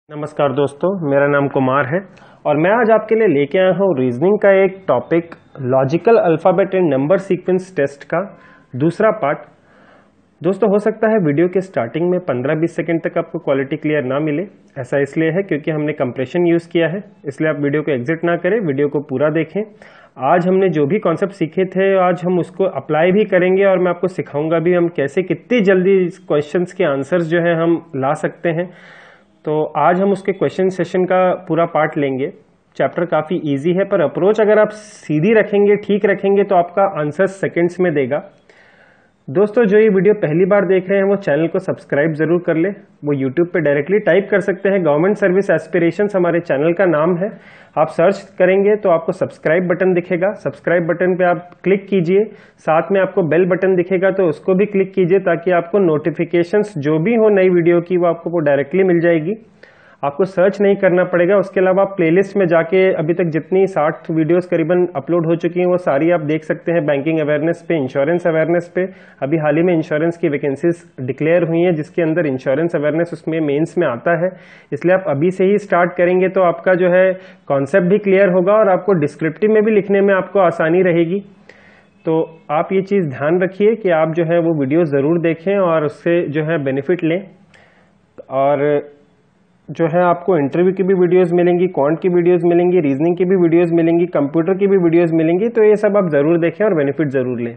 नमस्कार दोस्तों, मेरा नाम कुमार है और मैं आज आपके लिए लेके आया हूँ रीजनिंग का एक topic logical alphabet and number sequence test का दूसरा पार्ट। दोस्तों, हो सकता है वीडियो के स्टार्टिंग में 15-20 सेकंड तक आपको क्वालिटी क्लियर ना मिले। ऐसा इसलिए है क्योंकि हमने कंप्रेशन यूज़ किया है, इसलिए आप वीडियो को एग्जिट ना करें, वीडियो को पूरा देखें। आज हमने जो भी कॉन्सेप्ट सीखे थे आज हम उसको अप्लाई भी करेंगे और मैं आपको सिखाऊंगा भी हम कैसे कितनी जल्दी क्वेश्चंस के आंसर्स जो है हम ला सकते हैं। तो आज हम उसके क्वेश्चन सेशन का पूरा पार्ट लेंगे। चैप्टर काफ़ी इजी है, पर अप्रोच अगर आप सीधी रखेंगे, ठीक रखेंगे तो आपका आंसर सेकंड्स में देगा। दोस्तों, जो ये वीडियो पहली बार देख रहे हैं वो चैनल को सब्सक्राइब जरूर कर ले। वो यूट्यूब पे डायरेक्टली टाइप कर सकते हैं, गवर्नमेंट सर्विस एस्पिरेशंस हमारे चैनल का नाम है। आप सर्च करेंगे तो आपको सब्सक्राइब बटन दिखेगा, सब्सक्राइब बटन पे आप क्लिक कीजिए। साथ में आपको बेल बटन दिखेगा तो उसको भी क्लिक कीजिए ताकि आपको नोटिफिकेशंस जो भी हो नई वीडियो की वो आपको डायरेक्टली मिल जाएगी। आपको सर्च नहीं करना पड़ेगा। उसके अलावा आप प्लेलिस्ट में जाके अभी तक जितनी 60 वीडियोस करीबन अपलोड हो चुकी हैं वो सारी आप देख सकते हैं। बैंकिंग अवेयरनेस पे, इंश्योरेंस अवेयरनेस पे, अभी हाल ही में इंश्योरेंस की वैकेंसीज डिक्लेयर हुई हैं जिसके अंदर इंश्योरेंस अवेयरनेस उसमें मेंस में आता है। इसलिए आप अभी से ही स्टार्ट करेंगे तो आपका जो है कॉन्सेप्ट भी क्लियर होगा और आपको डिस्क्रिप्टिव में भी लिखने में आपको आसानी रहेगी। तो आप ये चीज़ ध्यान रखिए कि आप जो है वो वीडियो ज़रूर देखें और उससे जो है बेनिफिट लें। और जो है आपको इंटरव्यू की भी वीडियोस मिलेंगी, क्वांट की वीडियोस मिलेंगी, रीजनिंग की भी वीडियोस मिलेंगी, कंप्यूटर की भी वीडियोस मिलेंगी। तो ये सब आप जरूर देखें और बेनिफिट जरूर लें।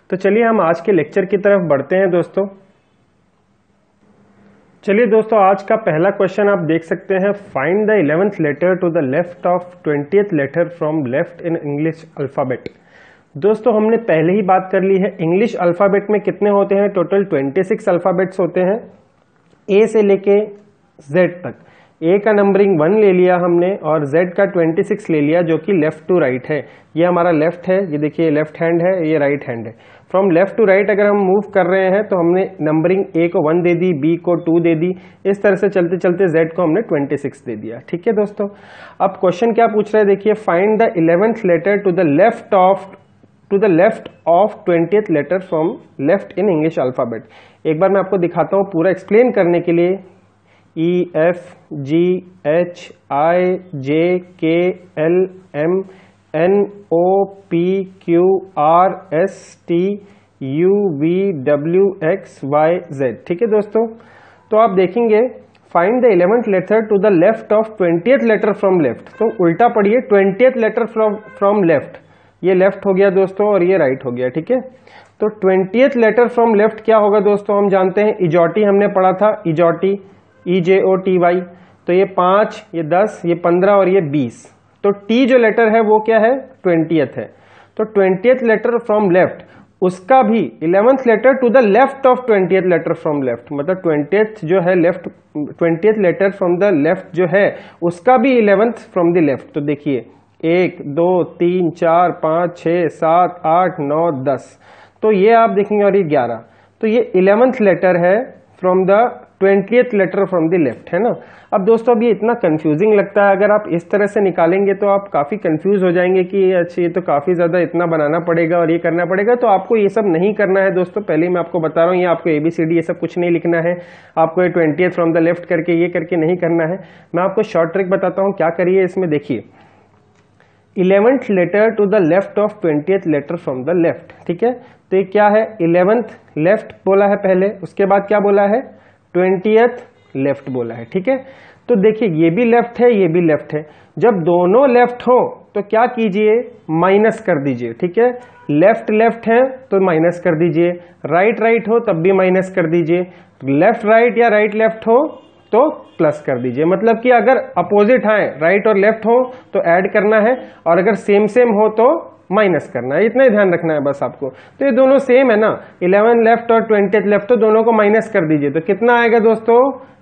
तो चलिए हम आज के लेक्चर की तरफ बढ़ते हैं दोस्तों। चलिए दोस्तों, आज का पहला क्वेश्चन आप देख सकते हैं। Find the 11th letter to the left of 20th letter from left in English alphabet. दोस्तों, हमने पहले ही बात कर ली है, इंग्लिश अल्फाबेट में कितने होते हैं? टोटल 26 अल्फाबेट्स होते हैं, ए से लेके Z तक। ए का नंबरिंग 1 ले लिया हमने और Z का 26 ले लिया, जो कि लेफ्ट टू राइट है। ये हमारा लेफ्ट है, ये देखिए लेफ्ट हैंड है, ये राइट हैंड है। फ्रॉम लेफ्ट टू राइट अगर हम मूव कर रहे हैं तो हमने नंबरिंग ए को 1 दे दी, बी को 2 दे दी, इस तरह से चलते चलते Z को हमने 26 दे दिया। ठीक है दोस्तों, अब क्वेश्चन क्या पूछ रहा है देखिए, find the 11th letter to the left of 20th letter from left in English alphabet. एक बार मैं आपको दिखाता हूँ पूरा एक्सप्लेन करने के लिए। E F G H I J K L M N O P Q R S T U V W X Y Z। ठीक है दोस्तों, तो आप देखेंगे find the 11th letter to the left of 20th letter from left. तो उल्टा पढ़िए, 20th letter from left, ये लेफ्ट हो गया दोस्तों और ये राइट हो गया। ठीक है, तो 20th लेटर फ्रॉम लेफ्ट क्या होगा दोस्तों? हम जानते हैं इजोटी हमने पढ़ा था, इजोटी EJOTY। तो ये 5, ये 10, ये 15 और ये 20। तो T जो लेटर है वो क्या है? 20th है। तो 20th लेटर फ्रॉम लेफ्ट, उसका भी 11th letter to the left of 20th letter from left, मतलब 20th जो है left, 20th letter from the left जो है उसका भी 11th फ्रॉम द लेफ्ट। तो देखिए 1 2 3 4 5 6 7 8 9 10, तो ये आप देखेंगे, और ये 11, तो ये 11th लेटर है from the 20th letter from the left, है ना। अब दोस्तों, अब ये इतना कंफ्यूजिंग लगता है, अगर आप इस तरह से निकालेंगे तो आप काफ़ी कंफ्यूज हो जाएंगे कि अच्छा ये तो काफ़ी ज़्यादा इतना बनाना पड़ेगा और ये करना पड़ेगा। तो आपको ये सब नहीं करना है दोस्तों, पहले मैं आपको बता रहा हूँ, ये आपको ABCD ये सब कुछ नहीं लिखना है। आपको ये 20th फ्रॉम द लेफ्ट करके ये करके नहीं करना है। मैं आपको शॉर्ट ट्रिक बताता हूँ क्या करिए इसमें। देखिए 11th letter to the left of 20th letter from the left. ठीक है, तो ये क्या है? 11th लेफ्ट बोला है पहले, उसके बाद क्या बोला है? 20th लेफ्ट बोला है। ठीक है, तो देखिए ये भी लेफ्ट है, ये भी लेफ्ट है। जब दोनों लेफ्ट हो तो क्या कीजिए? माइनस कर दीजिए। ठीक है, लेफ्ट लेफ्ट है तो माइनस कर दीजिए, राइट राइट हो तब भी माइनस कर दीजिए, लेफ्ट राइट या राइट लेफ्ट हो तो प्लस कर दीजिए। मतलब कि अगर अपोजिट आए, राइट और लेफ्ट हो तो ऐड करना है, और अगर सेम सेम हो तो माइनस करना है। इतना ही ध्यान रखना है बस आपको। तो ये दोनों सेम है ना, 11 लेफ्ट और 20th लेफ्ट, तो दोनों को माइनस कर दीजिए। तो कितना आएगा दोस्तों?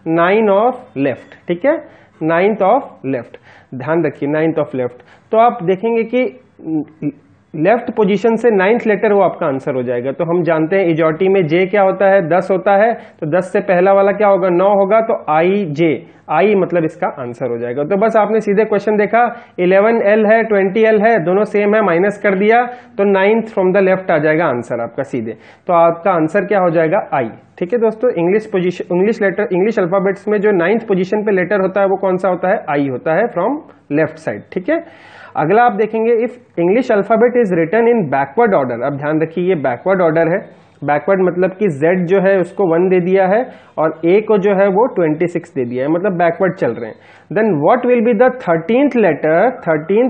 9 ऑफ लेफ्ट। ठीक है, 9th ऑफ लेफ्ट, ध्यान रखिए 9th ऑफ लेफ्ट। तो आप देखेंगे कि लेफ्ट पोजीशन से 9th लेटर वो आपका आंसर हो जाएगा। तो हम जानते हैं इजोटी में J क्या होता है? 10 होता है, तो 10 से पहला वाला क्या होगा? 9 होगा, तो IJ, I मतलब इसका आंसर हो जाएगा। तो बस आपने सीधे क्वेश्चन देखा, 11L है 20L है, दोनों सेम है, माइनस कर दिया तो 9th फ्रॉम द लेफ्ट आ जाएगा आंसर आपका सीधे। तो आपका आंसर क्या हो जाएगा? I। ठीक है दोस्तों, इंग्लिश अल्फाबेट्स में जो 9th पोजीशन पे लेटर होता है वो कौन सा होता है? आई होता है फ्रॉम लेफ्ट साइड। ठीक है, अगला आप देखेंगे if English alphabet is written in backward order. अब ध्यान रखिए ये बैकवर्ड ऑर्डर है। बैकवर्ड मतलब कि Z जो है उसको 1 दे दिया है और A को जो है वो 26 दे दिया है, मतलब बैकवर्ड चल रहे हैं। Then what will be the 13th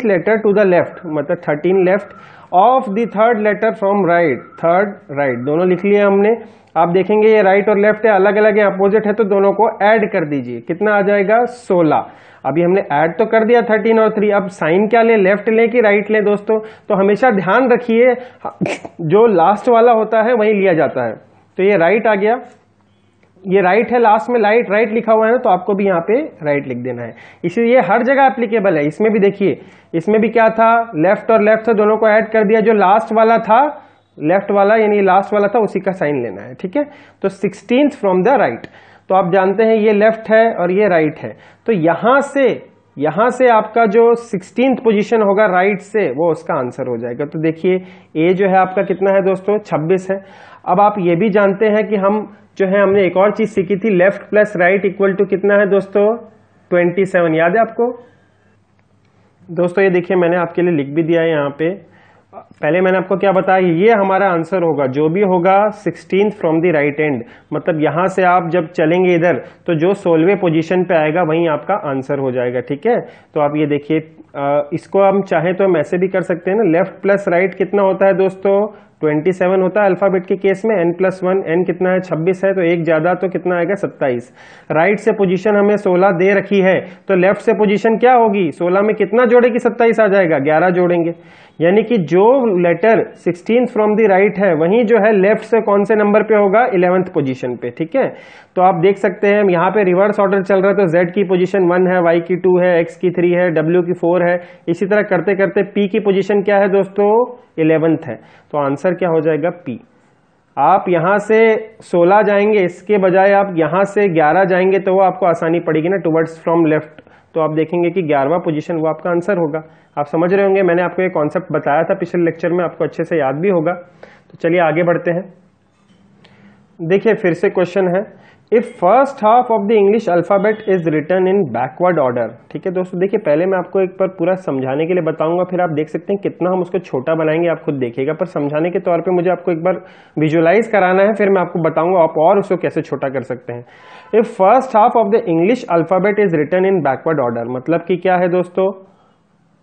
letter to the left, मतलब 13 left of the third letter from right. Third right दोनों लिख लिया हमने। आप देखेंगे ये राइट और लेफ्ट है, अलग अलग है, अपोजिट है, तो दोनों को ऐड कर दीजिए। कितना आ जाएगा? 16। अभी हमने ऐड तो कर दिया 13 और 3, अब साइन क्या ले, लेफ्ट ले कि राइट ले दोस्तों? तो हमेशा ध्यान रखिए जो लास्ट वाला होता है वही लिया जाता है। तो ये राइट आ गया, ये राइट है, लास्ट में राइट लिखा हुआ है ना, तो आपको भी यहाँ पे राइट लिख देना है। इसलिए हर जगह एप्लीकेबल है। इसमें भी देखिए, इसमें भी क्या था, लेफ्ट और लेफ्ट था, दोनों को ऐड कर दिया। जो लास्ट वाला था, लेफ्ट वाला यानी लास्ट वाला था, उसी का साइन लेना है। ठीक है, तो 16th फ्रॉम द राइट। तो आप जानते हैं ये लेफ्ट है और ये राइट है, तो यहां से आपका जो 16th पोजीशन होगा राइट से, वो उसका आंसर हो जाएगा। तो देखिए ए जो है आपका कितना है दोस्तों? 26 है। अब आप ये भी जानते हैं कि हम जो है हमने एक और चीज सीखी थी, left plus right equal to कितना है दोस्तों? 27। याद है आपको दोस्तों? ये देखिए मैंने आपके लिए लिख भी दिया है यहाँ पे। पहले मैंने आपको क्या बताया, ये हमारा आंसर होगा, जो भी होगा 16th from the right and. मतलब यहां से आप जब चलेंगे इधर, तो जो 16वें पोजीशन पे आएगा वहीं आपका आंसर हो जाएगा। ठीक है, तो आप ये देखिए, इसको हम चाहें तो हम ऐसे भी कर सकते हैं ना, लेफ्ट प्लस राइट कितना होता है दोस्तों? 27 होता है अल्फाबेट के केस में। n+1, n कितना है? 26 है, तो एक ज्यादा तो कितना आएगा? 27। राइट से पोजीशन हमें 16 दे रखी है, तो लेफ्ट से पोजीशन क्या होगी? 16 में कितना जोड़े कि 27 आ जाएगा? 11 जोड़ेंगे। यानी कि जो letter 16th from the right है, वहीं जो है लेफ्ट से कौन से नंबर पे होगा? 11th पोजीशन पे। ठीक है, तो आप देख सकते हैं यहाँ पे रिवर्स ऑर्डर चल रहा है, तो Z की पोजीशन 1 है, Y की 2 है, X की 3 है, W की 4 है। इसी तरह करते करते P की पोजीशन क्या है दोस्तों? 11th है। तो आंसर क्या हो जाएगा? P। आप यहां से 16 जाएंगे, इसके बजाय आप यहां से 11 जाएंगे, तो वो आपको आसानी पड़ेगी ना, टुवर्ड्स फ्रॉम लेफ्ट। तो आप देखेंगे कि 11वां पोजीशन वो आपका आंसर होगा। आप समझ रहे होंगे, मैंने आपको ये कॉन्सेप्ट बताया था पिछले लेक्चर में, आपको अच्छे से याद भी होगा। तो चलिए आगे बढ़ते हैं। देखिए फिर से क्वेश्चन है, if first half of the English alphabet is written in backward order. ठीक है दोस्तों, देखिए पहले मैं आपको एक बार पूरा समझाने के लिए बताऊंगा, फिर आप देख सकते हैं कितना हम उसको छोटा बनाएंगे, आप खुद देखिएगा। पर समझाने के तौर पे मुझे आपको एक बार विजुअलाइज कराना है, फिर मैं आपको बताऊंगा आप और उसको कैसे छोटा कर सकते हैं। If first half of the English alphabet is written in backward order, मतलब कि क्या है दोस्तों?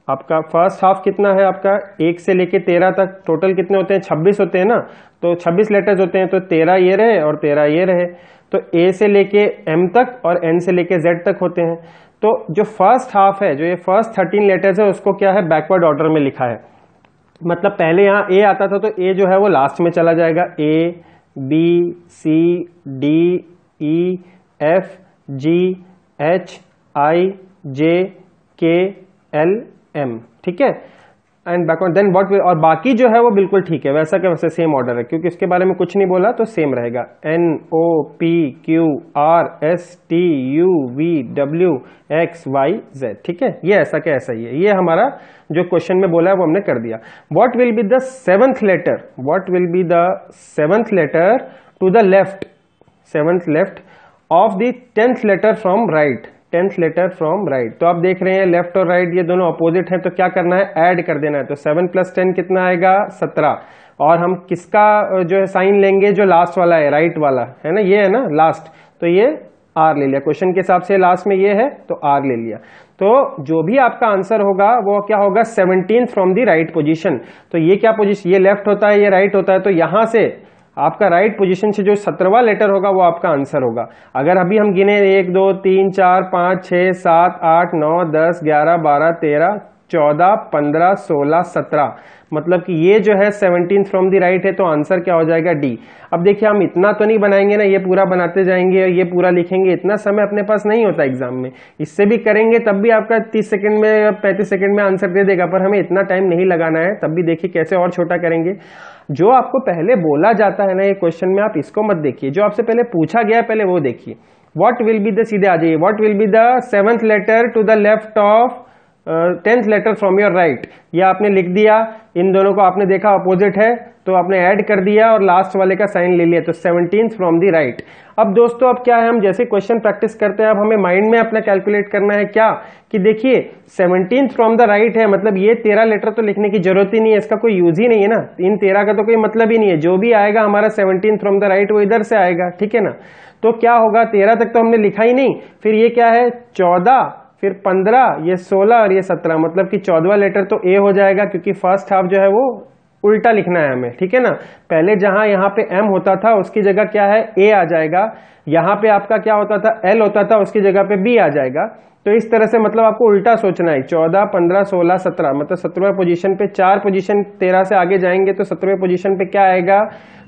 आपका फर्स्ट हाफ कितना है? आपका 1 से लेके 13 तक टोटल कितने होते हैं? 26 होते हैं ना, तो 26 लेटर्स होते हैं, तो 13 ये रहे और 13 ये रहे। तो A से लेके M तक और N से लेके Z तक होते हैं। तो जो फर्स्ट हाफ है, जो ये फर्स्ट 13 लेटर्स है, उसको क्या है? बैकवर्ड ऑर्डर में लिखा है। मतलब पहले यहाँ A आता था, तो A जो है वो लास्ट में चला जाएगा। A, B, C, D, E, F, G, H, I, J, K, L, M। ठीक है, एंड बैकवर्ड देन व्हाट, और बाकी जो है वो बिल्कुल ठीक है, वैसा का वैसे सेम ऑर्डर है, क्योंकि इसके बारे में कुछ नहीं बोला, तो सेम रहेगा। N, O, P, Q, R, S, T, U, V, W, X, Y, Z। ठीक है, ये ऐसा का ऐसा ही है। ये हमारा जो क्वेश्चन में बोला है वो हमने कर दिया। What will be the 7th letter, what will be the 7th letter to the left, 7th left of the 10th letter from right, 10th letter from right. तो आप देख रहे हैं लेफ्ट और राइट ये दोनों अपोजिट हैं, तो क्या करना है? ऐड कर देना है। तो 7 + 10 कितना आएगा? 17। और हम किसका जो है साइन लेंगे? जो लास्ट वाला है, राइट वाला है ना, ये है ना लास्ट, तो ये R ले लिया। क्वेश्चन के हिसाब से लास्ट में ये है, तो R ले लिया। तो जो भी आपका आंसर होगा वो क्या होगा? 17th from the right position. तो ये क्या पोजीशन? ये लेफ्ट होता है, ये राइट होता है, तो यहां से आपका राइट पोजीशन से जो 17वां लेटर होगा वो आपका आंसर होगा। अगर अभी हम गिने 1 2 3 4 5 6 7 8 9 10 11 12 13 14 15 16 17, मतलब कि ये जो है 17th फ्रॉम द राइट है, तो आंसर क्या हो जाएगा? डी। अब देखिए हम इतना तो नहीं बनाएंगे ना, ये पूरा बनाते जाएंगे और ये पूरा लिखेंगे, इतना समय अपने पास नहीं होता एग्जाम में। इससे भी करेंगे तब भी आपका 30 सेकंड में या 35 सेकंड में आंसर दे देगा, पर हमें इतना टाइम नहीं लगाना है। तब भी देखिए कैसे और छोटा करेंगे। जो आपको पहले बोला जाता है ना ये क्वेश्चन में, आप इसको मत देखिए, जो आपसे पहले पूछा गया है पहले वो देखिए। व्हाट विल बी द, सीधे आ जाइए, what will be the 7th letter to the left of 10th letter from your right, ये आपने लिख दिया, इन दोनों को आपने देखा अपोजिट है तो आपने ऐड कर दिया और लास्ट वाले का साइन ले लिया, तो 17th फ्रॉम द राइट। अब दोस्तों अब क्या है, हम जैसे क्वेश्चन प्रैक्टिस करते हैं अब हमें माइंड में अपना कैलकुलेट करना है क्या, कि देखिए 17th फ्रॉम द राइट है, मतलब ये 13 लेटर तो लिखने की जरूरत ही नहीं है, इसका कोई यूज ही नहीं है ना, इन 13 का तो कोई मतलब ही नहीं है, जो भी आएगा हमारा 17th फ्रॉम द राइट वो इधर से आएगा, ठीक है ना। तो क्या होगा, 13 तक तो हमने लिखा ही नहीं, फिर ये क्या है 14, फिर 15, ये 16 और ये 17, मतलब कि 14वां लेटर तो ए हो जाएगा, क्योंकि फर्स्ट हाफ जो है वो उल्टा लिखना है हमें, ठीक है ना। पहले जहां यहाँ पे एम होता था उसकी जगह क्या है ए आ जाएगा, यहाँ पे आपका क्या होता था एल होता था उसकी जगह पे बी आ जाएगा। तो इस तरह से मतलब आपको उल्टा सोचना है, 14, 15, 16, 17, मतलब 17वें पोजीशन पे 4 पोजीशन 13 से आगे जाएंगे तो 17वें पोजीशन पे क्या आएगा,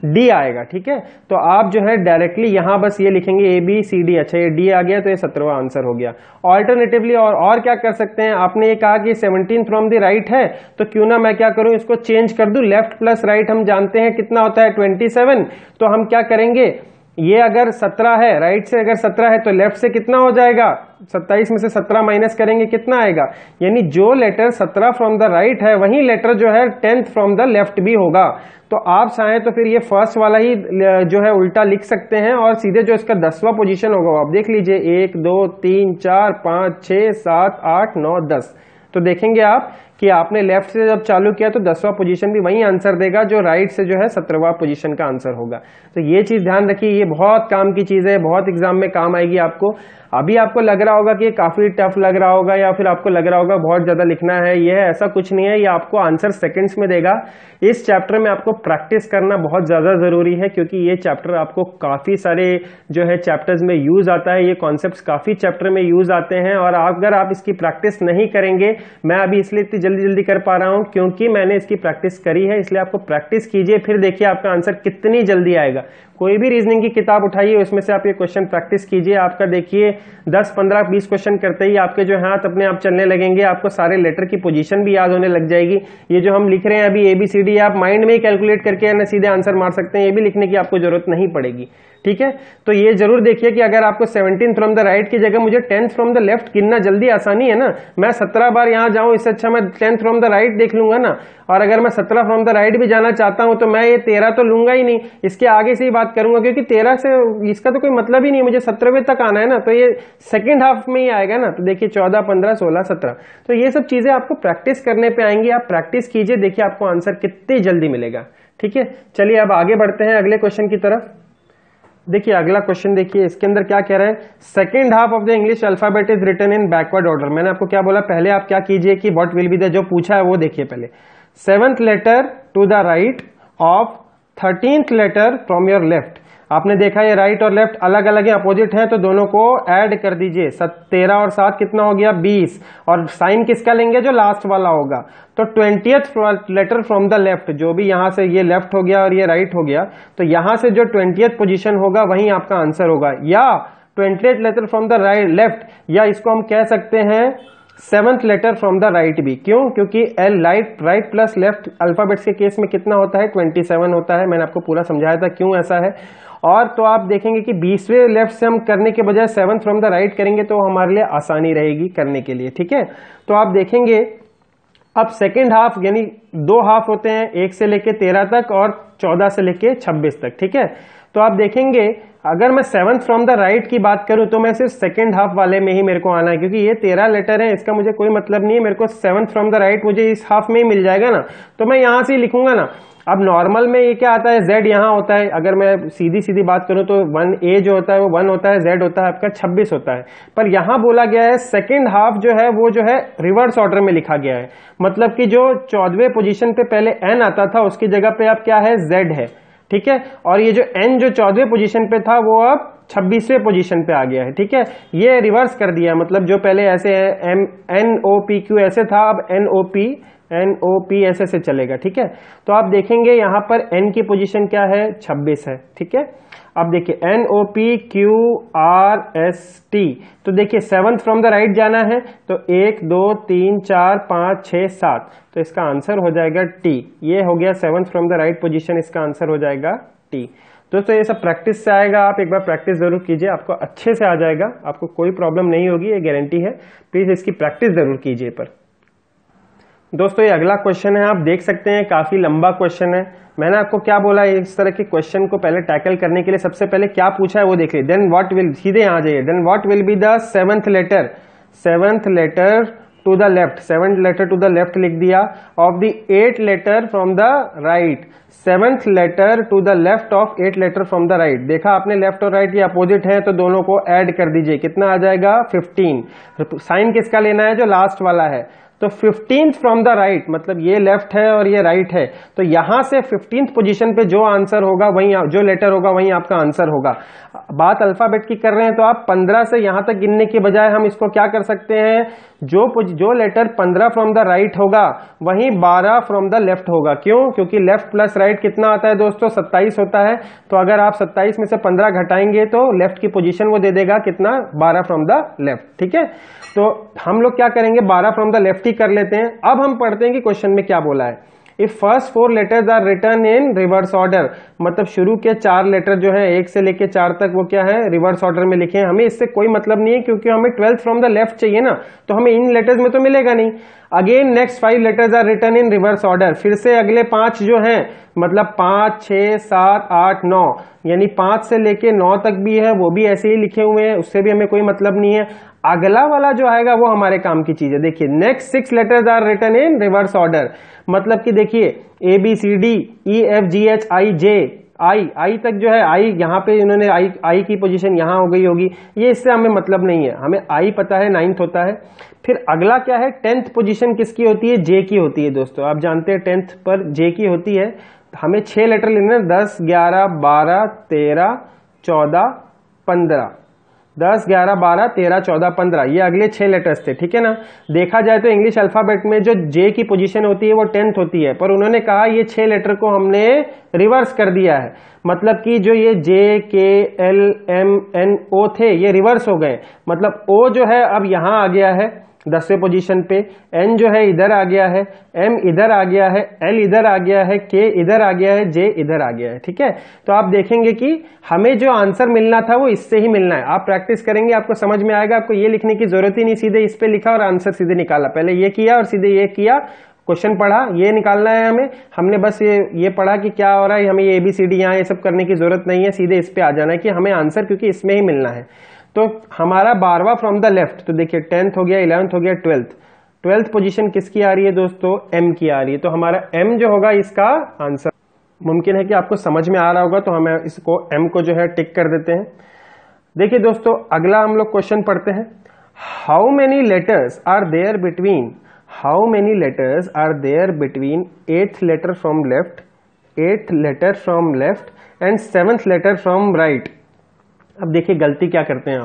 डी आएगा, ठीक है। तो आप जो है डायरेक्टली यहां बस ये लिखेंगे ए बी सी डी, अच्छा ये डी आ गया तो ये 17वां आंसर हो गया। ऑल्टरनेटिवली और क्या कर सकते हैं, आपने ये कहा कि 17 फ्रॉम द राइट है, तो क्यों ना मैं क्या करूं इसको चेंज कर दूं, लेफ्ट प्लस राइट हम जानते हैं कितना होता है 27, तो हम क्या करेंगे, ये अगर 17 है, राइट से अगर 17 है तो लेफ्ट से कितना हो जाएगा, 27 में से 17 माइनस करेंगे कितना आएगा, यानी जो लेटर 17 फ्रॉम द राइट है वही लेटर जो है 10th फ्रॉम द लेफ्ट भी होगा। तो आप चाहें तो फिर ये फर्स्ट वाला ही जो है उल्टा लिख सकते हैं और सीधे जो इसका 10वां पोजीशन होगा आप देख लीजिए, 1 2 3 4 5 6 7 8 9 10, तो देखेंगे आप कि आपने लेफ्ट से जब चालू किया तो 10वां पोजीशन भी वही आंसर देगा जो राइट से जो है 17वां पोजीशन का आंसर होगा। तो ये चीज ध्यान रखिए, ये बहुत काम की चीज है, बहुत एग्जाम में काम आएगी आपको। अभी आपको लग रहा होगा कि ये काफी टफ लग रहा होगा या फिर आपको लग रहा होगा बहुत ज्यादा लिखना है, ये ऐसा कुछ नहीं है, ये आपको आंसर सेकंड्स में देगा। इस चैप्टर में आपको प्रैक्टिस करना बहुत ज्यादा जरूरी है, क्योंकि ये चैप्टर आपको काफी सारे जो है चैप्टर्स में यूज आता है, ये कॉन्सेप्ट्स काफी चैप्टर में यूज आते हैं, और अगर आप इसकी प्रैक्टिस नहीं करेंगे, मैं अभी इसलिए इतनी जल्दी जल्दी कर पा रहा हूं क्योंकि मैंने इसकी प्रैक्टिस करी है, इसलिए आपको प्रैक्टिस कीजिए, फिर देखिए आपका आंसर कितनी जल्दी आएगा। कोई भी रीजनिंग की किताब उठाइए, उसमें से आप ये क्वेश्चन प्रैक्टिस कीजिए, आपका देखिए 10 15 20 क्वेश्चन करते ही आपके जो हाथ अपने आप चलने लगेंगे, आपको सारे लेटर की पोजीशन भी याद होने लग जाएगी। ये जो हम लिख रहे हैं अभी ABCD, आप माइंड में ही कैलकुलेट करके ना सीधे आंसर मार सकते हैं, ये भी लिखने की आपको जरूरत नहीं पड़ेगी, ठीक है। तो ये जरूर देखिए कि अगर आपको 17 फ्रॉम द राइट की जगह मुझे 10th फ्रॉम द लेफ्ट गिनना जल्दी आसानी है ना, मैं 17 बार यहां जाऊं, इससे अच्छा मैं 10th फ्रॉम द राइट देख लूंगा ना, और अगर मैं 17 फ्रॉम द राइट भी जाना चाहता हूं तो मैं ये 13 तो लूंगा ही नहीं, इसके आगे से ही बात करूंगा, क्योंकि 13 से इसका तो कोई मतलब ही नहीं, मुझे 17वें तक आना है ना, तो ये सेकेंड हाफ में ही आएगा ना। तो देखिए 14 15 16 17, तो ये सब चीजें आपको प्रैक्टिस करने पे आएंगी, आप प्रैक्टिस कीजिए, देखिए आपको आंसर कितनी जल्दी मिलेगा, ठीक है। चलिए अब आगे बढ़ते हैं अगले क्वेश्चन की तरफ। देखिए अगला क्वेश्चन देखिए, इसके अंदर क्या कह रहा है, second half of the English alphabet is written in backward order. मैंने आपको क्या बोला, पहले आप क्या कीजिए कि व्हाट विल बी द, जो पूछा है वो देखिए पहले, 7th letter to the right of 13th letter from your left. आपने देखा ये राइट और लेफ्ट अलग अलग है, अपोजिट है, तो दोनों को ऐड कर दीजिए, 13 और 7 कितना हो गया 20, और साइन किसका लेंगे, जो लास्ट वाला होगा। तो 20th letter from the left, जो भी यहां से ये लेफ्ट हो गया और ये राइट हो गया, तो यहां से जो 20th पोजीशन होगा वही आपका आंसर होगा, या 20th letter from the right left, या इसको हम कह सकते हैं 7th letter from the right भी। क्यों, क्योंकि L right plus left alphabets के केस में कितना होता है 27 होता है, मैंने आपको पूरा समझाया था क्यों ऐसा है। और तो आप देखेंगे कि 20वें लेफ्ट से हम करने के बजाय 7th फ्रॉम द राइट करेंगे तो हमारे लिए आसानी रहेगी करने के लिए, ठीक है। तो आप देखेंगे अब सेकेंड हाफ, यानी 2 हाफ होते हैं, 1 से लेके 13 तक और 14 से लेके 26 तक, ठीक है। तो आप देखेंगे अगर मैं 7th फ्रॉम द राइट की बात करूं तो मैं सिर्फ सेकेंड हाफ वाले में ही मेरे को आना है, क्योंकि ये 13 लेटर है, इसका मुझे कोई मतलब नहीं है, मेरे को 7th फ्रॉम द राइट मुझे इस हाफ में ही मिल जाएगा ना, तो मैं यहां से ही लिखूंगा ना। अब नॉर्मल में ये क्या आता है, Z यहां होता है, अगर मैं सीधी सीधी बात करूं तो 1A जो होता है वो 1 होता है, Z होता है आपका 26 होता है, पर यहां बोला गया है सेकेंड हाफ जो है वो जो है रिवर्स ऑर्डर में लिखा गया है, मतलब कि जो 14वें पोजीशन पे पहले N आता था उसकी जगह पे अब क्या है Z है, ठीक है। और ये जो N जो 14वें पोजीशन पे था वो अब 26वें पोजीशन पे आ गया है, ठीक है। ये रिवर्स कर दिया, मतलब जो पहले ऐसे NOPQ ऐसे था, अब NOP ऐसे से चलेगा, ठीक है। तो आप देखेंगे यहां पर N की पोजीशन क्या है 26 है, ठीक है। अब देखिए NOPQRST, तो देखिए 7th फ्रॉम द राइट जाना है, तो 1 2 3 4 5 6 7, तो इसका आंसर हो जाएगा T। ये हो गया 7th from the right position, इसका आंसर हो जाएगा T। दोस्तों ये सब प्रैक्टिस से आएगा, आप एक बार प्रैक्टिस जरूर कीजिए, आपको अच्छे से आ जाएगा, आपको कोई प्रॉब्लम नहीं होगी, ये गारंटी है। प्लीज इसकी प्रैक्टिस जरूर कीजिए पर। दोस्तों ये अगला क्वेश्चन है, आप देख सकते हैं काफी लंबा क्वेश्चन है। मैंने आपको क्या बोला, इस तरह के क्वेश्चन को पहले टैकल करने के लिए सबसे पहले क्या पूछा है वो देख लीजिए। देन व्हाट विल, सीधे आ जाइए, then what will be the seventh letter to the left, seventh letter to the left लिख दिया, of the 8 letter from the right, seventh letter to the left of 8 letter from the right. देखा आपने left और right ये opposite है तो दोनों को ऐड कर दीजिए, कितना आ जाएगा 15। साइन किसका लेना है, जो लास्ट वाला है, तो 15th फ्रॉम द राइट, मतलब ये लेफ्ट है और ये राइट है, तो यहां से 15th पोजीशन पे जो आंसर होगा वही, जो लेटर होगा वही आपका आंसर होगा। बात अल्फाबेट की कर रहे हैं तो आप 15 से यहां तक गिनने के बजाय हम इसको क्या कर सकते हैं, जो लेटर 15 फ्रॉम द राइट होगा वहीं 12 फ्रॉम द लेफ्ट होगा। क्यों, क्योंकि लेफ्ट प्लस राइट कितना आता है दोस्तों, 27 होता है। तो अगर आप 27 में से 15 घटाएंगे तो लेफ्ट की पोजीशन वो दे देगा कितना, 12 फ्रॉम द लेफ्ट। ठीक है, तो हम लोग क्या करेंगे, 12 फ्रॉम द लेफ्ट ही कर लेते हैं। अब हम पढ़ते हैं कि क्वेश्चन में क्या बोला है। If first 4 letters are return in reverse order, मतलब शुरू के 4 लेटर जो है 1 से लेके 4 तक वो क्या है, रिवर्स ऑर्डर में लिखे हैं। हमें इससे कोई मतलब नहीं है क्योंकि हमें 12th फ्रॉम द लेफ्ट चाहिए ना, तो हमें इन लेटर्स में तो मिलेगा नहीं। Again next 5 letters are return in reverse order, फिर से अगले 5 जो हैं, मतलब 5, 6, 7, 8, 9, यानी 5 से लेके 9 तक भी है वो भी ऐसे ही लिखे हुए हैं, उससे भी हमें कोई मतलब नहीं है। अगला वाला जो आएगा वो हमारे काम की चीज है। देखिए next 6 letters are written in reverse order, मतलब कि देखिए ABCD EFGH IJ आई तक जो है, आई यहाँ पे इन्होंने आई की पोजीशन यहाँ हो गई होगी, ये इससे हमें मतलब नहीं है, हमें आई पता है 9th होता है। फिर अगला क्या है, 10th पोजीशन किसकी होती है, जे की होती है दोस्तों, आप जानते हैं 10th पर जे की होती है। हमें 6 लेटर लेने, 10, 11, 12, 13, 14, 15, 10, 11, 12, 13, 14, 15, ये अगले 6 लेटर्स थे। ठीक है ना, देखा जाए तो इंग्लिश अल्फाबेट में जो जे की पोजीशन होती है वो 10th होती है, पर उन्होंने कहा ये 6 लेटर को हमने रिवर्स कर दिया है, मतलब कि जो ये जे के एल एम एन ओ थे ये रिवर्स हो गए, मतलब ओ जो है अब यहां आ गया है 10वें पोजीशन पे, एन जो है इधर आ गया है, एम इधर आ गया है, एल इधर आ गया है, के इधर आ गया है, जे इधर आ गया है। ठीक है, तो आप देखेंगे कि हमें जो आंसर मिलना था वो इससे ही मिलना है। आप प्रैक्टिस करेंगे आपको समझ में आएगा, आपको ये लिखने की जरूरत ही नहीं, सीधे इस पे लिखा और आंसर सीधे निकाला, पहले ये किया और सीधे ये किया, क्वेश्चन पढ़ा, ये निकालना है हमें, हमने बस ये पढ़ा कि क्या हो रहा है, हमें ये ABCD यहाँ ये सब करने की जरूरत नहीं है, सीधे इस पे आ जाना है कि हमें आंसर क्योंकि इसमें ही मिलना है। तो हमारा 12वां फ्रॉम द लेफ्ट, तो देखिए 10th हो गया, 11th हो गया, 12th पोजीशन किसकी आ रही है दोस्तों, M की आ रही है, तो हमारा M जो होगा इसका आंसर। मुमकिन है कि आपको समझ में आ रहा होगा, तो हमें इसको M को जो है टिक कर देते हैं। देखिए दोस्तों अगला हम लोग क्वेश्चन पढ़ते हैं, how many letters are there between, how many letters are there between 8th letter from left, 8th letter from left and 7th letter from right. अब देखिए गलती क्या करते हैं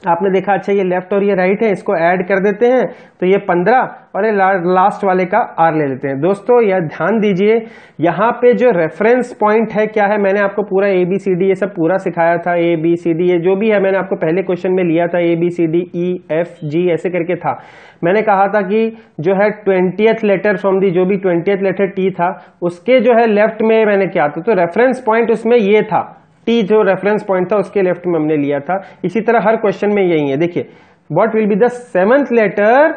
आपने देखा, अच्छा ये लेफ्ट और ये राइट है, इसको ऐड कर देते हैं तो ये 15 और ये लास्ट वाले का R ले लेते हैं। दोस्तों यह ध्यान दीजिए, यहाँ पे जो रेफरेंस पॉइंट है क्या है, मैंने आपको पूरा ABCD ये सब पूरा सिखाया था, ABCD ये जो भी है मैंने आपको पहले क्वेश्चन में लिया था, ABCD E F G ऐसे करके था। मैंने कहा था कि जो है 20th लेटर फ्रॉम दी, जो भी 20th लेटर T था उसके जो है लेफ्ट में मैंने क्या था, तो रेफरेंस पॉइंट उसमें ये था, टी जो रेफरेंस पॉइंट था उसके लेफ्ट में हमने लिया था। इसी तरह हर क्वेश्चन में यही है। देखिए what will be the 7th letter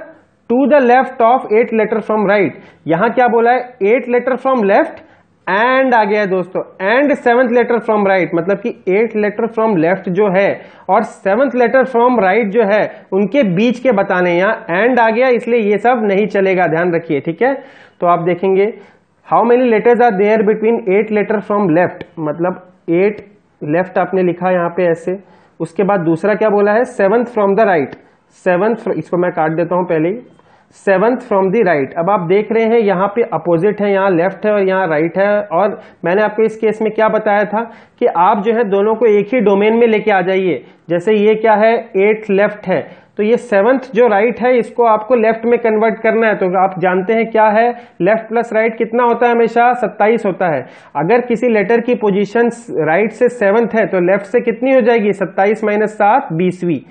to the left of 8 letter from right, यहां क्या बोला है 8 लेटर फ्रॉम लेफ्ट एंड आ गया है दोस्तों, and 7th letter from right, मतलब कि 8 लेटर फ्रॉम लेफ्ट जो है और 7th लेटर फ्रॉम राइट जो है उनके बीच के बताने, यहां एंड आ गया इसलिए ये सब नहीं चलेगा, ध्यान रखिए। ठीक है, तो आप देखेंगे how many letters are there between 8 letter from left, मतलब 8 लेफ्ट आपने लिखा यहां पे ऐसे, उसके बाद दूसरा क्या बोला है 7th from the right, 7th, इसको मैं काट देता हूं पहले ही, 7th फ्रॉम द राइट। अब आप देख रहे हैं यहाँ पे अपोजिट है, यहाँ लेफ्ट है और यहाँ राइट है, और मैंने आपको इस केस में क्या बताया था कि आप जो है दोनों को एक ही डोमेन में लेके आ जाइए। जैसे ये क्या है 8 लेफ्ट है, तो ये 7th जो राइट है इसको आपको लेफ्ट में कन्वर्ट करना है। तो आप जानते हैं क्या है, लेफ्ट प्लस राइट कितना होता है, हमेशा 27 होता है। अगर किसी लेटर की पोजीशन राइट से 7th है तो लेफ्ट से कितनी हो जाएगी, 27 माइनस 7, 20वीं,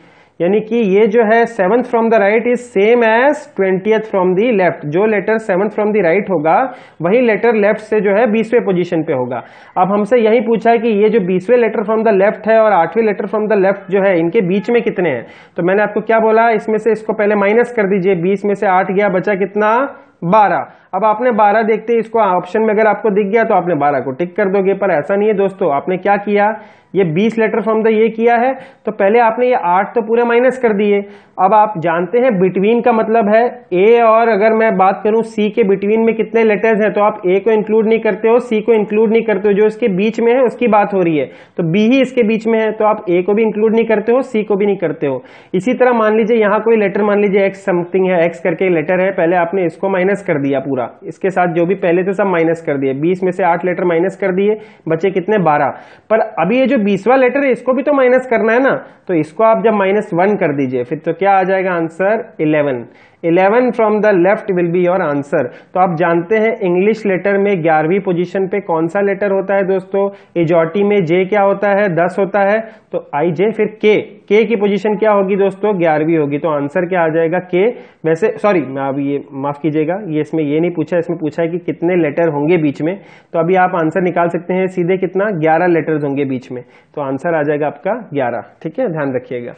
यानी कि ये जो है 7th from the right is same as 20th from the left. जो letter 7th from the right होगा वही लेटर लेफ्ट से जो है 20वें पोजीशन पे होगा। अब हमसे यही पूछा है कि ये जो 20वें लेटर फ्रॉम द लेफ्ट है और 8वें लेटर फ्रॉम द लेफ्ट जो है इनके बीच में कितने हैं, तो मैंने आपको क्या बोला, इसमें से इसको पहले माइनस कर दीजिए, 20 में से 8 गया, बचा कितना 12। अब आपने 12 देखते इसको ऑप्शन में अगर आपको दिख गया तो आपने 12 को टिक कर दोगे, पर ऐसा नहीं है दोस्तों। आपने क्या किया, ये 20 लेटर फ्रॉम द ये किया है तो पहले आपने ये 8 तो पूरे माइनस कर दिए। अब आप जानते हैं बिटवीन का मतलब है ए और अगर मैं बात करूं सी के बिटवीन में कितने लेटर्स हैं, तो आप ए को इंक्लूड नहीं करते हो, सी को इंक्लूड नहीं करते हो, जो इसके बीच में है उसकी बात हो रही है, तो बी ही इसके बीच में है, तो आप ए को भी इंक्लूड नहीं करते हो, सी को भी नहीं करते हो। इसी तरह मान लीजिए यहां कोई लेटर, मान लीजिए एक्स समथिंग है, एक्स करके लेटर है, पहले आपने इसको माइनस कर दिया पूरा, इसके साथ जो भी पहले थे सब माइनस कर दिए, 20 में से 8 लेटर माइनस कर दिए, बचे कितने 12। पर अभी ये जो 20वां लेटर है इसको भी तो माइनस करना है ना, तो इसको आप जब -1 कर दीजिए फिर तो क्या आ जाएगा answer 11। 11 from the left will be your answer. तो आप जानते हैं इंग्लिश लेटर में 11वीं पोजीशन पे कौन सा लेटर होता है दोस्तों, इजॉटी में जे क्या होता है 10 होता है, तो आई जे, फिर के की पोजीशन क्या होगी दोस्तों 11वीं होगी, तो आंसर क्या आ जाएगा के। वैसे सॉरी मैं अभी ये माफ कीजिएगा, ये इसमें ये नहीं पूछा, इसमें पूछा है कि कितने लेटर होंगे बीच में, तो अभी आप आंसर निकाल सकते हैं सीधे कितना 11 लेटर्स होंगे बीच में, तो आंसर आ जाएगा आपका 11। ठीक है, ध्यान रखिएगा।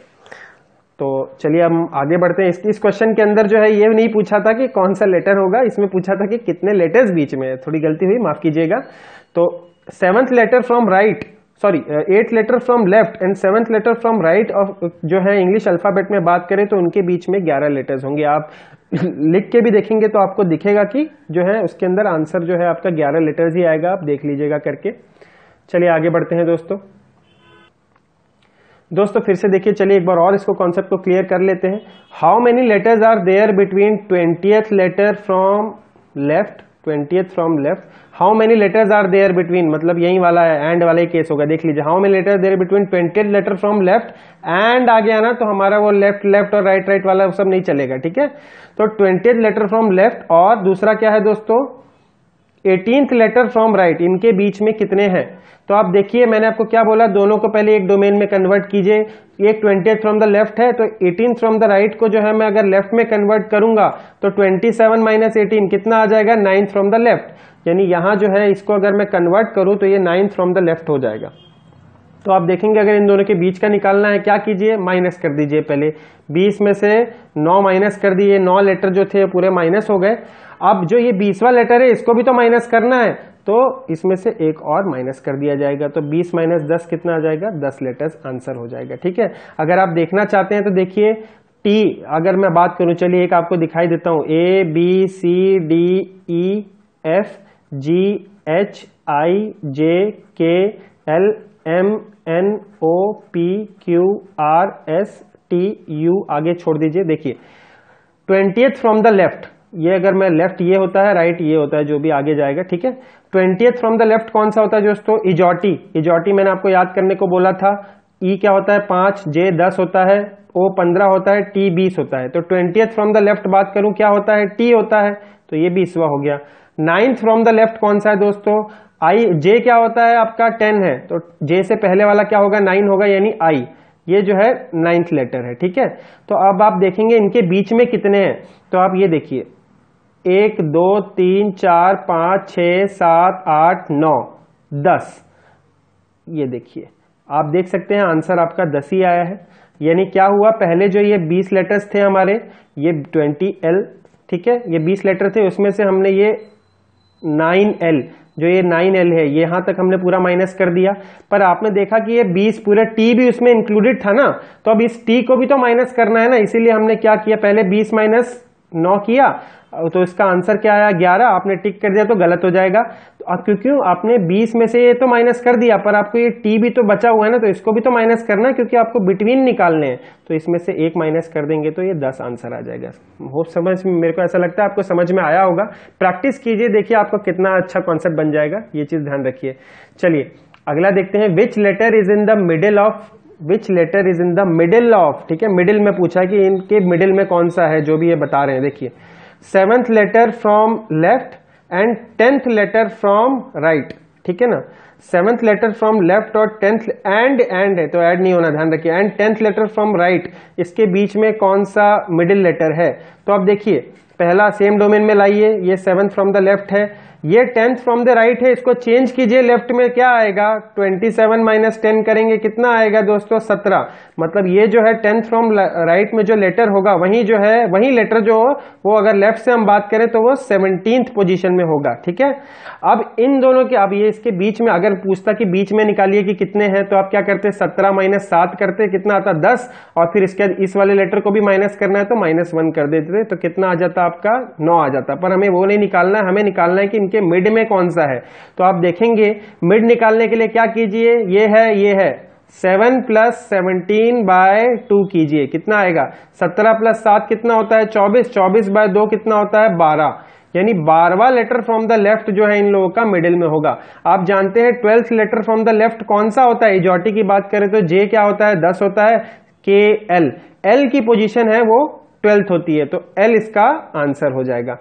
तो चलिए हम आगे बढ़ते हैं। इस क्वेश्चन के अंदर जो है ये नहीं पूछा था कि कौन सा लेटर होगा, इसमें पूछा था कि कितने लेटर्स बीच में है, थोड़ी गलती हुई माफ कीजिएगा। तो 7th letter from right, sorry 8th letter from left and 7th letter from right of जो है इंग्लिश अल्फाबेट में बात करें तो उनके बीच में 11 लेटर्स होंगे। आप लिख के भी देखेंगे तो आपको दिखेगा कि जो है उसके अंदर आंसर जो है आपका 11 लेटर्स ही आएगा, आप देख लीजिएगा करके। चलिए आगे बढ़ते हैं दोस्तों फिर से देखिए, चलिए एक बार और इसको कॉन्सेप्ट को क्लियर कर लेते हैं। How many letters are there between 20th letter from left, 20th from left, how many letters are there between, मतलब यही वाला है, एंड वाला ही केस होगा। देख लीजिए, how many letters there between 20th letter from left and आ गया ना, तो हमारा वो लेफ्ट और राइट वाला सब नहीं चलेगा। ठीक है, तो 20th लेटर फ्रॉम लेफ्ट और दूसरा क्या है दोस्तों 18th लेटर फ्रॉम राइट, इनके बीच में कितने हैं। तो आप देखिए मैंने आपको क्या बोला, दोनों को पहले एक डोमेन में कन्वर्ट कीजिए। एक 20th फ्रॉम द लेफ्ट है तो 18th फ्रॉम द राइट को जो है मैं अगर लेफ्ट में कन्वर्ट करूंगा तो 27 - 18 कितना आ जाएगा 9th फ्रॉम द लेफ्ट, यानी यहां जो है इसको अगर मैं कन्वर्ट करूं तो ये 9th फ्रॉम द लेफ्ट हो जाएगा। तो आप देखेंगे अगर इन दोनों के बीच का निकालना है क्या कीजिए, माइनस कर दीजिए। पहले 20 में से 9 माइनस कर दिए, 9 लेटर जो थे पूरे माइनस हो गए। अब जो ये 20वां लेटर है इसको भी तो माइनस करना है, तो इसमें से एक और माइनस कर दिया जाएगा, तो 20 - 10 कितना आ जाएगा 10 लेटर्स आंसर हो जाएगा। ठीक है, अगर आप देखना चाहते हैं तो देखिए टी अगर मैं बात करूं, चलिए एक आपको दिखाई देता हूं, ABCDEFGHIJKLMNOPQRSTU, आगे छोड़ दीजिए। देखिए 20th फ्रॉम द लेफ्ट, ये अगर मैं लेफ्ट ये होता है, राइट ये होता है, जो भी आगे जाएगा। ठीक है, 20th फ्रॉम द लेफ्ट कौन सा होता है दोस्तों इजॉटी मैंने आपको याद करने को बोला था। ई क्या होता है 5, जे 10 होता है, ओ 15 होता है, टी 20 होता है। तो 20th फ्रॉम द लेफ्ट बात करूं क्या होता है टी होता है, तो ये 20वां हो गया। 9th फ्रॉम द लेफ्ट कौन सा है दोस्तों आई, जे क्या होता है आपका 10 है, तो जे से पहले वाला क्या होगा 9 होगा, यानी आई, ये जो है 9th लेटर है। ठीक है, तो अब आप देखेंगे इनके बीच में कितने हैं, तो आप ये देखिए 1 2 3 4 5 6 7 8 9 10, ये देखिए आप देख सकते हैं आंसर आपका 10 ही आया है। यानी क्या हुआ, पहले जो ये 20 लेटर्स थे हमारे, ये 20L, ठीक है, ये 20 लेटर थे, उसमें से हमने ये 9L, जो ये 9L है, ये यहां तक हमने पूरा माइनस कर दिया। पर आपने देखा कि ये 20 पूरा टी भी उसमें इंक्लूडेड था ना, तो अब इस टी को भी तो माइनस करना है ना, इसीलिए हमने क्या किया, पहले 20 - 9 किया, तो इसका आंसर क्या आया 11। आपने टिक कर दिया तो गलत हो जाएगा, तो क्योंकि आपने 20 में से ये तो माइनस कर दिया, पर आपको ये टी भी तो बचा हुआ है ना, तो इसको भी तो माइनस करना है, क्योंकि आपको बिटवीन निकालने हैं, तो इसमें से एक माइनस कर देंगे तो ये 10 आंसर आ जाएगा। होप समझ में, मेरे को ऐसा लगता है आपको समझ में आया होगा। प्रैक्टिस कीजिए, देखिए आपको कितना अच्छा कॉन्सेप्ट बन जाएगा, ये चीज ध्यान रखिए। चलिए अगला देखते हैं, which letter is in the middle of, which letter is in the middle of, ठीक है, मिडिल में पूछा है कि इनके मिडिल में कौन सा है, जो भी ये बता रहे हैं। देखिए 7th letter from left and 10th letter from right, ठीक है ना, 7th लेटर फ्रॉम लेफ्ट और 10th एंड है, तो ऐड नहीं होना, ध्यान रखिए, and 10th letter from right, इसके बीच में कौन सा मिडिल लेटर है। तो अब देखिए पहला सेम डोमेन में लाइए, ये 7th फ्रॉम द लेफ्ट है, ये 10th फ्रॉम द राइट है, इसको चेंज कीजिए लेफ्ट में, क्या आएगा 27 माइनस 10 करेंगे, कितना आएगा दोस्तों 17। मतलब ये जो है 10th फ्रॉम राइट में जो लेटर होगा वही जो है, वही लेटर जो वो अगर लेफ्ट से हम बात करें तो वो 17th पोजीशन में होगा। ठीक है, अब इन दोनों के, अब ये इसके बीच में अगर पूछता कि बीच में निकालिए कि कितने हैं, तो आप क्या करते 17 माइनस 7 करते, कितना आता 10, और फिर इसके बाद इस वाले लेटर को भी माइनस करना है तो -1 कर देते, तो कितना आ जाता आपका 9 आ जाता। पर हमें वो नहीं निकालना है, हमें निकालना है कि इनके मिड में कौन सा है। तो आप देखेंगे मिड निकालने के लिए क्या कीजिए, ये है 7 प्लस 17/2 कीजिए, कितना आएगा 17 प्लस 7 कितना होता है 24, 24/2 कितना होता है 12, यानी 12वां लेटर फ्रॉम द लेफ्ट जो है इन लोगों का मिडिल में होगा। आप जानते हैं 12th letter from the left कौन सा होता है, इजॉटी की बात करें तो जे क्या होता है 10 होता है, के एल की पोजीशन है वो 12th होती है, तो एल इसका आंसर हो जाएगा।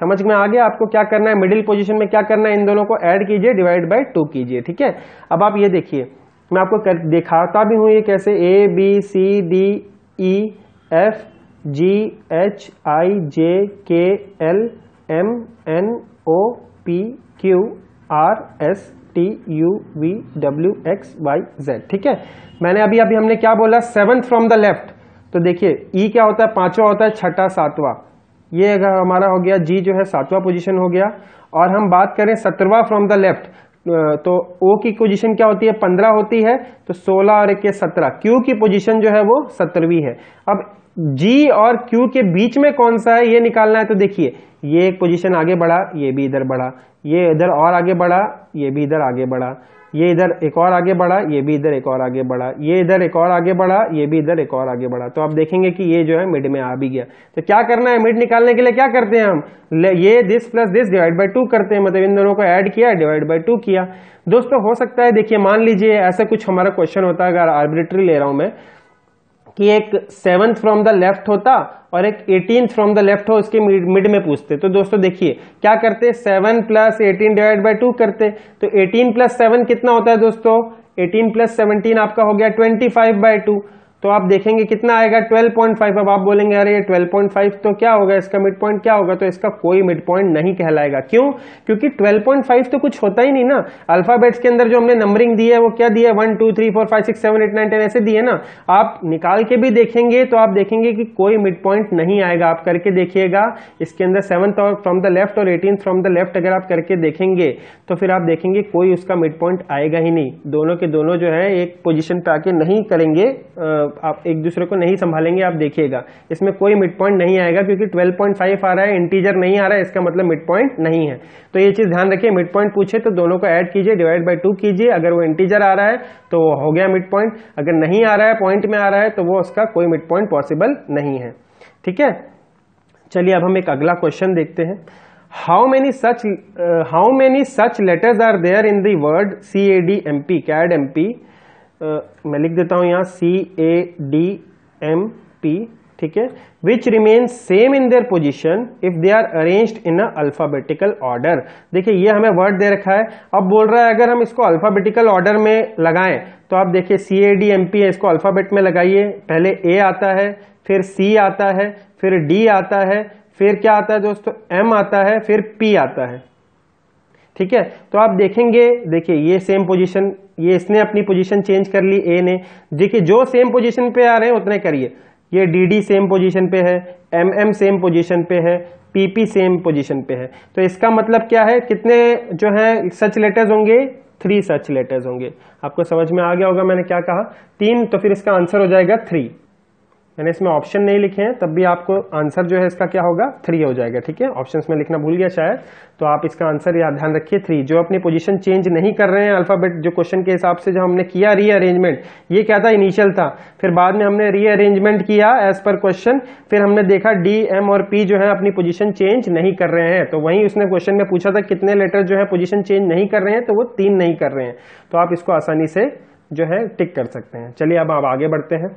समझ में आ गया आपको क्या करना है, मिडिल पोजीशन में क्या करना है, इन दोनों को ऐड कीजिए, डिवाइड बाय 2 कीजिए। ठीक है, अब आप ये देखिए, मैं आपको दिखाता भी हूं ये कैसे, ABCDEFGHIJKLMNOPQRSTUVWXYZ। ठीक है, मैंने अभी हमने क्या बोला 7th फ्रॉम द लेफ्ट, तो देखिए ई क्या होता है 5वां होता है, छठा 7वां, ये अगर हमारा हो गया, जी जो है 7वां पोजीशन हो गया। और हम बात करें 17वां फ्रॉम द लेफ्ट, तो ओ की पोजीशन क्या होती है 15 होती है, तो 16 और 1 17, क्यू की पोजीशन जो है वो 17वीं है। अब जी और क्यू के बीच में कौन सा है ये निकालना है, तो देखिए ये एक पोजीशन आगे बढ़ा, ये भी इधर बढ़ा, ये इधर और आगे बढ़ा, ये भी इधर आगे बढ़ा, ये इधर एक और आगे बढ़ा, ये भी इधर एक और आगे बढ़ा, ये इधर एक और आगे बढ़ा, ये भी इधर एक और आगे बढ़ा। तो आप देखेंगे कि ये जो है मिड में आ भी गया। तो क्या करना है, मिड निकालने के लिए क्या करते हैं हम, ये this plus this divide by 2 करते हैं, मतलब इन दोनों को ऐड किया, डिवाइड बाय 2 किया। दोस्तों हो सकता है, देखिए मान लीजिए ऐसा कुछ हमारा क्वेश्चन होता है, अगर आर्बिट्री ले रहा हूं मैं, कि एक 7th फ्रॉम द लेफ्ट होता और एक 18th फ्रॉम द लेफ्ट हो, उसके मिड में पूछते। तो दोस्तों देखिए क्या करते, 7 प्लस 18 डिवाइड बाय 2 करते, तो 18 प्लस 7 कितना होता है दोस्तों, 18 प्लस 17 आपका हो गया 25/2, तो आप देखेंगे कितना आएगा 12.5। अब आप बोलेंगे अरे ये 12.5 तो क्या होगा, इसका मिड पॉइंट क्या होगा, तो इसका कोई मिड पॉइंट नहीं कहलाएगा। क्यों, क्योंकि 12.5 तो कुछ होता ही नहीं ना। अल्फाबेट्स के अंदर जो हमने नंबरिंग दी है वो क्या दिया है, 1 2 3 4 5 6 7 8 9 10 ऐसे दिए ना। आप निकाल के भी देखेंगे तो आप देखेंगे कि कोई मिड पॉइंट नहीं आएगा। आप करके देखिएगा, इसके अंदर 7th फ्रॉम द लेफ्ट और 18th फ्रॉम द लेफ्ट अगर आप करके देखेंगे तो फिर आप देखेंगे कोई उसका मिड पॉइंट आएगा ही नहीं। दोनों के दोनों जो है एक पोजिशन पे आके नहीं करेंगे, आप एक दूसरे को नहीं संभालेंगे। आप देखिएगा इसमें कोई मिड पॉइंट नहीं आएगा, क्योंकि 12.5 आ रहा है, इंटीजर नहीं आ रहा है, इसका मतलब मिड पॉइंट नहीं है। तो ये चीज ध्यान रखिए, मिड पॉइंट पूछे तो दोनों को ऐड कीजिए, डिवाइड बाय 2 कीजिए। अगर वो इंटीजर आ रहा है तो वो हो गया मिड पॉइंट, अगर नहीं आ रहा है पॉइंट में आ रहा है तो वो उसका कोई मिड पॉइंट पॉसिबल नहीं है। ठीक है, चलिए अब हम एक अगला क्वेश्चन देखते हैं। How many such letters are there in the word CADMP, CADMP, मैं लिख देता हूं यहां CADMP, ठीक है, which remain same in their position if they are arranged in alphabetical order. देखिए ये हमें वर्ड दे रखा है, अब बोल रहा है अगर हम इसको अल्फाबेटिकल ऑर्डर में लगाएं तो आप देखिए CADMP है, इसको अल्फाबेट में लगाइए, पहले A आता है, फिर C आता है, फिर D आता है, फिर क्या आता है दोस्तों M आता है, फिर P आता है। ठीक है, तो आप देखेंगे, देखिए ये सेम पोजीशन, ये इसने अपनी पोजीशन चेंज कर ली A ने। देखिए जो सेम पोजीशन पे आ रहे हैं उतने करिए, ये DD सेम पोजीशन पे है, MM सेम पोजीशन पे है, PP सेम पोजीशन पे है। तो इसका मतलब क्या है, कितने जो है सच लेटर्स होंगे, 3 सच लेटर्स होंगे। आपको समझ में आ गया होगा मैंने क्या कहा, 3, तो फिर इसका आंसर हो जाएगा 3। मैंने इसमें ऑप्शन नहीं लिखे हैं, तब भी आपको आंसर जो है इसका क्या होगा 3 हो जाएगा। ठीक है, ऑप्शंस में लिखना भूल गया शायद, तो आप इसका आंसर याद ध्यान रखिए 3। जो अपनी पोजीशन चेंज नहीं कर रहे हैं अल्फाबेट, जो क्वेश्चन के हिसाब से जो हमने किया रीअरेंजमेंट, ये क्या था इनिशियल था, फिर बाद में हमने रीअरेंजमेंट किया एज पर क्वेश्चन, फिर हमने देखा D, M और P जो है अपनी पोजीशन चेंज नहीं कर रहे हैं। तो वहीं उसने क्वेश्चन में पूछा था कितने लेटर जो है पोजीशन चेंज नहीं कर रहे हैं, तो वो 3 नहीं कर रहे हैं। तो आप इसको आसानी से जो है टिक कर सकते हैं। चलिए अब आप आगे बढ़ते हैं।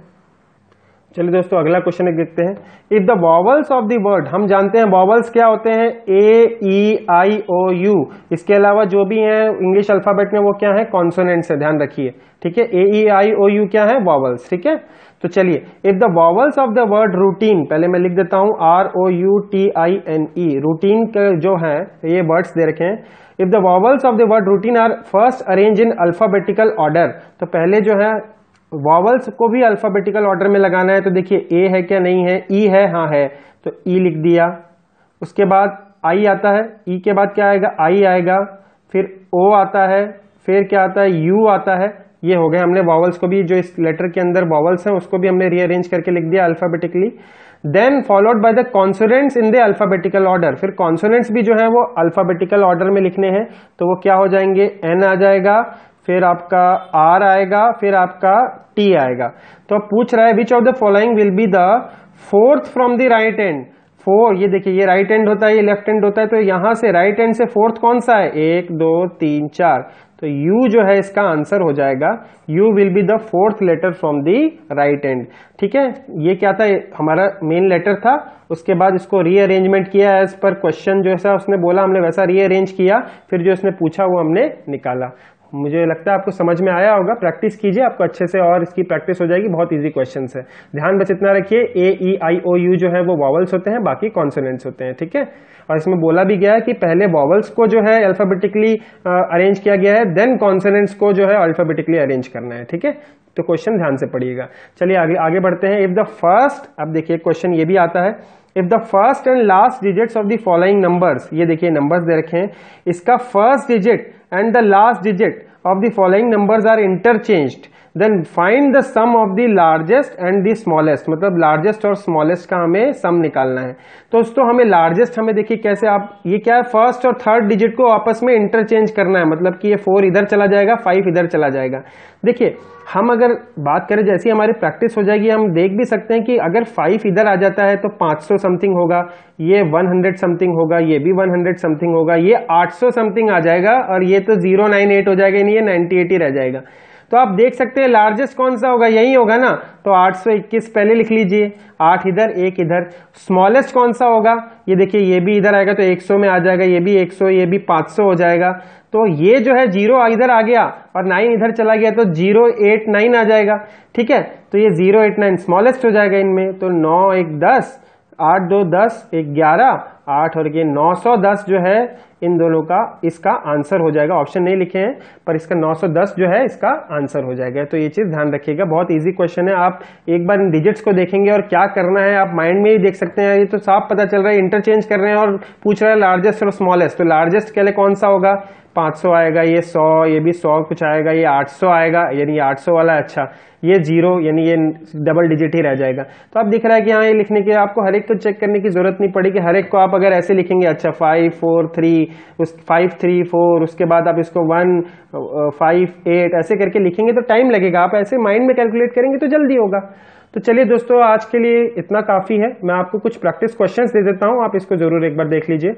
चलिए दोस्तों अगला क्वेश्चन एक देखते हैं। If the vowels of the word, हम जानते हैं वॉवल्स क्या होते हैं, AEIOU, इसके अलावा जो भी हैं इंग्लिश अल्फाबेट में वो क्या है, कॉन्सोनेंट्स है, ध्यान रखिए। ठीक है, AEIOU क्या है, वॉवल्स। ठीक है, तो चलिए, if the vowels of the word routine, पहले मैं लिख देता हूं ROUTINE, रूटीन के जो है ये वर्ड्स दे रखे हैं। If the vowels of the word routine are first arrange in alphabetical order, तो पहले जो है वॉवल्स को भी अल्फाबेटिकल ऑर्डर में लगाना है। तो देखिए ए है क्या नहीं है, ई है, हाँ है, तो ई लिख दिया। उसके बाद आई आता है, ई के बाद क्या आएगा, आई आएगा, फिर ओ आता है, फिर क्या आता है, यू आता है। ये हो गए, हमने वॉवल्स को भी, जो इस लेटर के अंदर वॉवल्स हैं उसको भी हमने रीअरेंज करके लिख दिया alphabetically. Then followed by the consonants in the alphabetical order, फिर कॉन्सोनेंट्स भी जो है वो अल्फाबेटिकल ऑर्डर में लिखने हैं। तो वो क्या हो जाएंगे, एन आ जाएगा, फिर आपका आर आएगा, फिर आपका टी आएगा। तो अब पूछ रहा है which of the following will be the fourth from the right and. Four, ये देखिए ये राइट एंड होता है, ये लेफ्ट एंड होता है, तो यहां से राइट एंड से फोर्थ कौन सा है, 1 2 3 4, तो U जो है इसका आंसर हो जाएगा। U will be the fourth letter from the right end. ठीक है, ये क्या था, हमारा मेन लेटर था, उसके बाद इसको रीअरेंजमेंट किया एज पर क्वेश्चन, जो ऐसा उसने बोला हमने वैसा रीअरेंज किया, फिर जो उसने पूछा वो हमने निकाला। मुझे लगता है आपको समझ में आया होगा, प्रैक्टिस कीजिए, आपको अच्छे से और इसकी प्रैक्टिस हो जाएगी। बहुत इजी क्वेश्चन है, ध्यान बस इतना रखिए, AEIOU जो है वो वॉवल्स होते हैं, बाकी कॉन्सोनेंट्स होते हैं। ठीक है, और इसमें बोला भी गया है कि पहले वॉवल्स को जो है अल्फाबेटिकली अरेंज किया गया है, देन कॉन्सोनेंट्स को जो है अल्फाबेटिकली अरेंज करना है। ठीक है, तो क्वेश्चन ध्यान से पढ़िएगा। चलिए आगे बढ़ते हैं। इफ द फर्स्ट, अब देखिए क्वेश्चन ये भी आता है, if the first and last digits of the following numbers, ये देखिए नंबर्स दे रखे हैं, इसका first digit and the last digit of the following numbers are interchanged, then find the sum of the largest and the smallest, मतलब largest और smallest का हमें सम निकालना है। तो दोस्तों हमें largest, हमें देखिए कैसे, आप ये क्या है, फर्स्ट और थर्ड डिजिट को आपस में इंटरचेंज करना है, मतलब कि ये 4 इधर चला जाएगा, 5 इधर चला जाएगा। देखिए हम अगर बात करें, जैसी हमारी प्रैक्टिस हो जाएगी हम देख भी सकते हैं कि अगर 5 इधर आ जाता है तो 500 समथिंग होगा, ये 100 समथिंग होगा, ये भी 100 समथिंग होगा, ये 800 समथिंग आ जाएगा, और ये तो 098 हो जाएगा, ये 98 ही रह जाएगा। तो आप देख सकते हैं लार्जेस्ट कौन सा होगा, यही होगा ना, तो 821 पहले लिख लीजिए, 8 इधर 1 इधर। स्मॉलेस्ट कौन सा होगा, ये देखिए ये भी इधर आएगा तो 100 में आ जाएगा, ये भी 100, ये भी 500 हो जाएगा। तो ये जो है 0 इधर आ गया और 9 इधर चला गया तो 089 आ जाएगा। ठीक है, तो ये 089 स्मॉलेस्ट हो जाएगा इनमें। तो 9 1 10, 8 2 10, 1 11, 8 और ये 910 जो है इन दोनों का इसका आंसर हो जाएगा। ऑप्शन नहीं लिखे हैं पर इसका 910 जो है इसका आंसर हो जाएगा। तो ये चीज ध्यान रखिएगा, बहुत इजी क्वेश्चन है। आप एक बार इन डिजिट्स को देखेंगे और क्या करना है आप माइंड में ही देख सकते हैं, ये तो साफ पता चल रहा है, इंटरचेंज कर रहे हैं और पूछ रहा है लार्जेस्ट और स्मॉलेस्ट। तो लार्जेस्ट के लिए कौन सा होगा, 500 आएगा, ये 100, ये भी 100 कुछ आएगा, ये 800 आएगा, यानी ये 800 वाला अच्छा, ये 0 यानी ये डबल डिजिट ही रह जाएगा। तो आप दिख रहा है कि हाँ ये लिखने के आपको हर एक को चेक करने की जरूरत नहीं पड़ेगी। हर एक को आप अगर ऐसे लिखेंगे, अच्छा 5 4 3, उस 5 3 4, उसके बाद आप इसको 1 5 8 ऐसे करके लिखेंगे तो टाइम लगेगा, आप ऐसे माइंड में कैलकुलेट करेंगे तो जल्दी होगा। तो चलिए दोस्तों आज के लिए इतना काफी है। मैं आपको कुछ प्रैक्टिस क्वेश्चंस दे देता हूं, आप इसको जरूर एक बार देख लीजिए।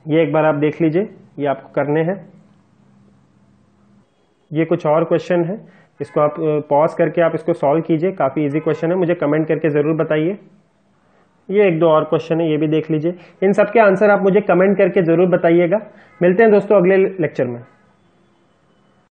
ये एक बार आप देख लीजिए, ये आपको करने हैं। ये कुछ और क्वेश्चन है, इसको आप पॉज करके आप इसको सॉल्व कीजिए, काफी इजी क्वेश्चन है, मुझे कमेंट करके जरूर बताइए। ये 1 2 और क्वेश्चन है, ये भी देख लीजिए। इन सब के आंसर आप मुझे कमेंट करके जरूर बताइएगा। मिलते हैं दोस्तों अगले लेक्चर में।